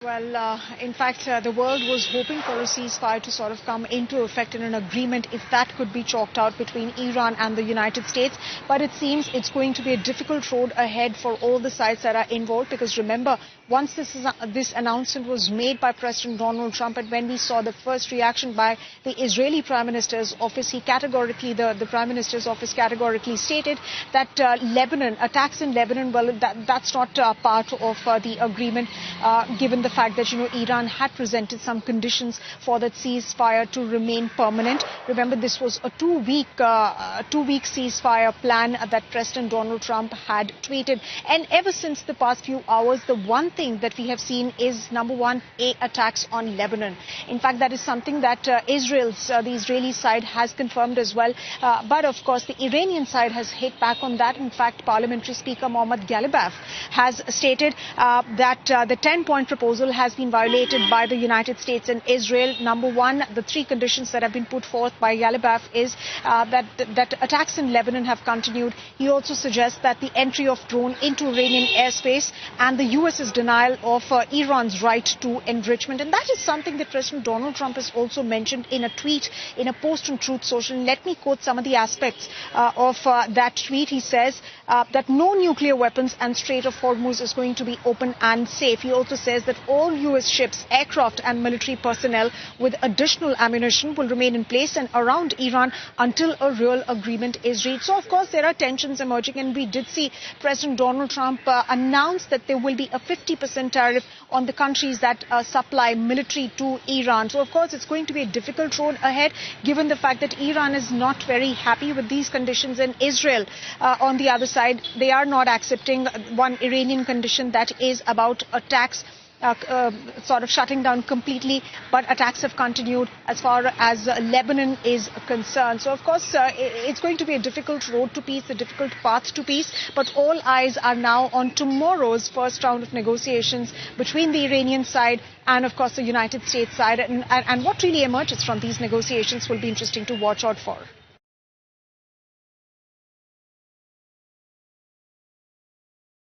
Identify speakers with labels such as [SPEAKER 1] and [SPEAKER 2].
[SPEAKER 1] Well, in fact, the world was hoping for a ceasefire to sort of come into effect in an agreement, if that could be chalked out between Iran and the United States. But it seems it's going to be a difficult road ahead for all the sides that are involved, because remember, once this announcement was made by President Donald Trump, and when we saw the first reaction by the Israeli Prime Minister's office, the Prime Minister's office categorically stated that Lebanon, attacks in Lebanon, well, that's not part of the agreement, given the fact that, Iran had presented some conditions for that ceasefire to remain permanent. Remember, this was a two-week ceasefire plan that President Donald Trump had tweeted. And ever since the past few hours, the one thing that we have seen is, number one, attacks on Lebanon. In fact, that is something that the Israeli side has confirmed as well. But of course, the Iranian side has hit back on that. In fact, Parliamentary Speaker Mohammad Ghalibaf has stated that the 10-point proposal has been violated by the United States and Israel. Number one, the three conditions that have been put forth by Ghalibaf is that attacks in Lebanon have continued. He also suggests that the entry of drone into Iranian airspace and the US's denial of Iran's right to enrichment. And that is something that President Donald Trump has also mentioned in a tweet, in a post on Truth Social. And let me quote some of the aspects of that tweet. He says that no nuclear weapons and Strait of Hormuz is going to be open and safe. He also says that all US ships, aircraft and military personnel with additional ammunition will remain in place and around Iran until a real agreement is reached. So, of course, there are tensions emerging, and we did see President Donald Trump announce that there will be a 50% tariff on the countries that supply military to Iran. So, of course, it's going to be a difficult road ahead, given the fact that Iran is not very happy with these conditions, and Israel, on the other side, they are not accepting one Iranian condition, that is about attacks, sort of shutting down completely, but attacks have continued as far as Lebanon is concerned. So, of course, it's going to be a difficult road to peace, a difficult path to peace, but all eyes are now on tomorrow's first round of negotiations between the Iranian side and, of course, the United States side. And what really emerges from these negotiations will be interesting to watch out for.